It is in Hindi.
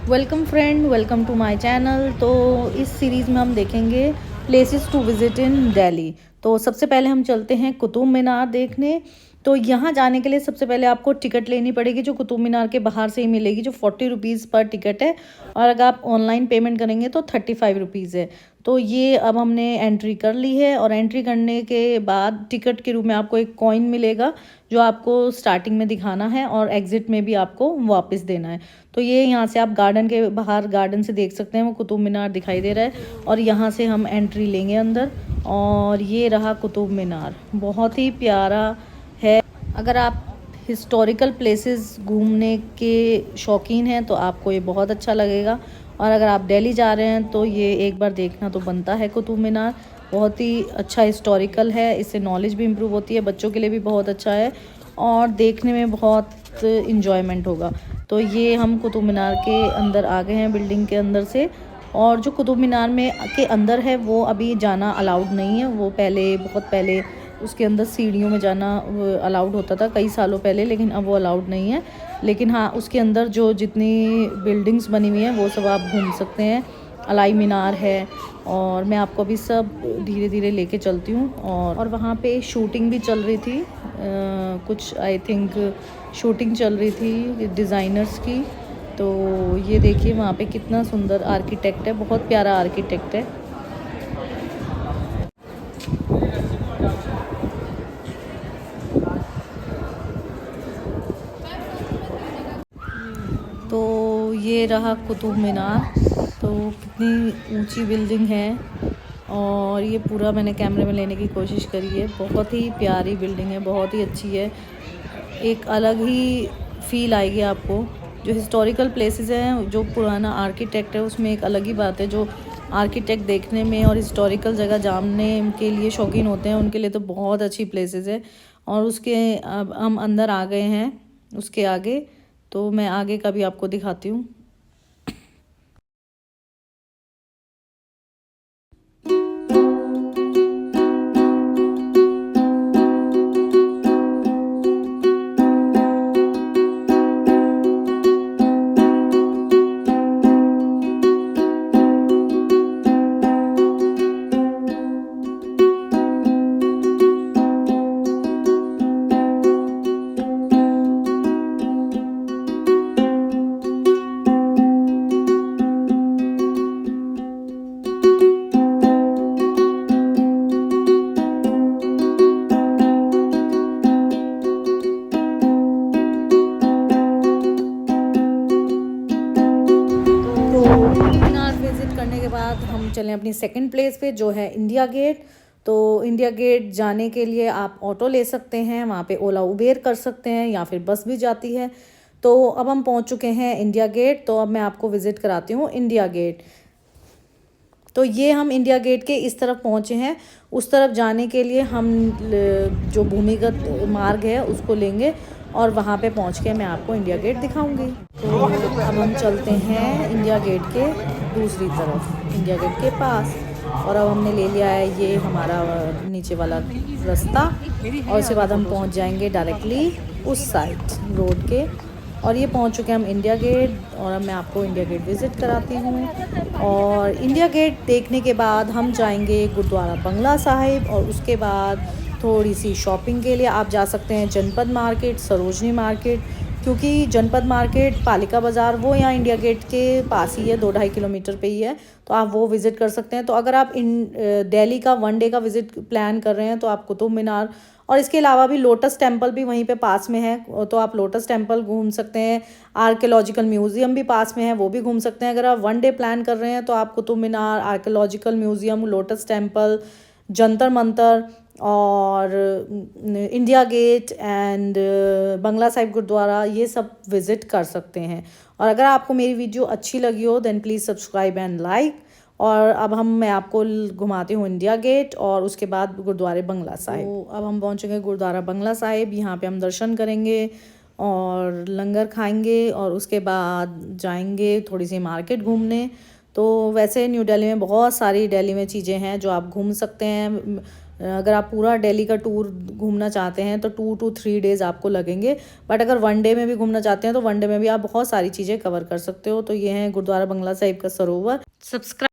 Welcome friend, welcome to my channel. तो इस सीरीज़ में हम देखेंगे places to visit in Delhi. तो सबसे पहले हम चलते हैं कुतुब मीनार देखने। तो यहाँ जाने के लिए सबसे पहले आपको टिकट लेनी पड़ेगी, जो कुतुब मीनार के बाहर से ही मिलेगी, जो 40 रुपीज़ पर टिकट है। और अगर आप ऑनलाइन पेमेंट करेंगे तो 35 रुपीज़ है। तो ये अब हमने एंट्री कर ली है, और एंट्री करने के बाद टिकट के रूप में आपको एक कॉइन मिलेगा, जो आपको स्टार्टिंग में दिखाना है और एग्ज़िट में भी आपको वापस देना है। तो ये यहाँ से आप गार्डन के बाहर, गार्डन से देख सकते हैं, वो कुतुब मीनार दिखाई दे रहा है। और यहाँ से हम एंट्री लेंगे अंदर, और ये रहा कुतुब मीनार, बहुत ही प्यारा है। अगर आप हिस्टोरिकल प्लेसेस घूमने के शौकीन हैं तो आपको ये बहुत अच्छा लगेगा। और अगर आप दिल्ली जा रहे हैं तो ये एक बार देखना तो बनता है कुतुब मीनार। बहुत ही अच्छा हिस्टोरिकल है, इससे नॉलेज भी इम्प्रूव होती है, बच्चों के लिए भी बहुत अच्छा है, और देखने में बहुत इन्जॉयमेंट होगा। तो ये हम कुतुब मीनार के अंदर आ गए हैं, बिल्डिंग के अंदर से। और जो कुतुब मीनार में के अंदर है वो अभी जाना अलाउड नहीं है। वो पहले, बहुत पहले उसके अंदर सीढ़ियों में जाना अलाउड होता था कई सालों पहले, लेकिन अब वो अलाउड नहीं है। लेकिन हाँ, उसके अंदर जो जितनी बिल्डिंग्स बनी हुई हैं वो सब आप घूम सकते हैं। अलाई मीनार है, और मैं आपको अभी सब धीरे धीरे लेके चलती हूँ। और वहाँ पे शूटिंग भी चल रही थी, कुछ आई थिंक शूटिंग चल रही थी डिज़ाइनर्स की। तो ये देखिए वहाँ पे कितना सुंदर आर्किटेक्ट है, बहुत प्यारा आर्किटेक्ट है। तो ये रहा कुतुब मीनार। तो कितनी ऊंची बिल्डिंग है, और ये पूरा मैंने कैमरे में लेने की कोशिश करी है। बहुत ही प्यारी बिल्डिंग है, बहुत ही अच्छी है। एक अलग ही फील आएगी आपको। जो हिस्टोरिकल प्लेसेस हैं, जो पुराना आर्किटेक्ट है, उसमें एक अलग ही बात है। जो आर्किटेक्ट देखने में और हिस्टोरिकल जगह जानने के लिए शौकीन होते हैं, उनके लिए तो बहुत अच्छी प्लेसेस है। और उसके अब हम अंदर आ गए हैं उसके आगे। तो मैं आगे का भी आपको दिखाती हूँ। मीनार विज़िट करने के बाद हम चलें अपनी सेकंड प्लेस पे, जो है इंडिया गेट। तो इंडिया गेट जाने के लिए आप ऑटो ले सकते हैं, वहाँ पे ओला उबेर कर सकते हैं, या फिर बस भी जाती है। तो अब हम पहुँच चुके हैं इंडिया गेट। तो अब मैं आपको विज़िट कराती हूँ इंडिया गेट। तो ये हम इंडिया गेट के इस तरफ पहुँचे हैं। उस तरफ जाने के लिए हम जो भूमिगत मार्ग है उसको लेंगे, और वहाँ पे पहुँच के मैं आपको इंडिया गेट दिखाऊंगी। तो अब हम चलते हैं इंडिया गेट के दूसरी तरफ, इंडिया गेट के पास। और अब हमने ले लिया है ये हमारा नीचे वाला रास्ता, और उसके बाद हम पहुँच जाएंगे डायरेक्टली उस साइड रोड के। और ये पहुंच चुके हैं हम इंडिया गेट, और अब मैं आपको इंडिया गेट विज़िट कराती हूँ। और इंडिया गेट देखने के बाद हम जाएंगे गुरुद्वारा बंगला साहिब, और उसके बाद थोड़ी सी शॉपिंग के लिए आप जा सकते हैं जनपद मार्केट, सरोजनी मार्केट। क्योंकि जनपद मार्केट, पालिका बाज़ार, वो यहाँ इंडिया गेट के पास ही है, 2-2.5 किलोमीटर पे ही है। तो आप वो विज़िट कर सकते हैं। तो अगर आप दिल्ली का 1 डे का विज़िट प्लान कर रहे हैं तो आप कुतुब मीनार, और इसके अलावा भी लोटस टेम्पल भी वहीं पे पास में है, तो आप लोटस टेम्पल घूम सकते हैं। आर्कियोलॉजिकल म्यूज़ियम भी पास में है, वो भी घूम सकते हैं। अगर आप 1 डे प्लान कर रहे हैं तो आप Qutub Minar, Archaeological Museum, Lotus Temple, Jantar Mantar, और India Gate and Bangla Sahib Gurudwara, ये सब विज़िट कर सकते हैं। और अगर आपको मेरी वीडियो अच्छी लगी हो then please subscribe and like. और अब मैं आपको घुमाती हूँ इंडिया गेट, और उसके बाद गुरुद्वारे बंगला साहिब। तो अब हम पहुँचेंगे गुरुद्वारा बंगला साहिब। यहाँ पे हम दर्शन करेंगे और लंगर खाएंगे, और उसके बाद जाएंगे थोड़ी सी मार्केट घूमने। तो वैसे न्यू दिल्ली में बहुत सारी दिल्ली में चीज़ें हैं जो आप घूम सकते हैं। अगर आप पूरा दिल्ली का टूर घूमना चाहते हैं तो 2 to 3 डेज़ आपको लगेंगे, बट अगर 1 डे में भी घूमना चाहते हैं तो 1 डे में भी आप बहुत सारी चीज़ें कवर कर सकते हो। तो ये है गुरुद्वारा बंगला साहिब का सरोवर। सब्सक्राइब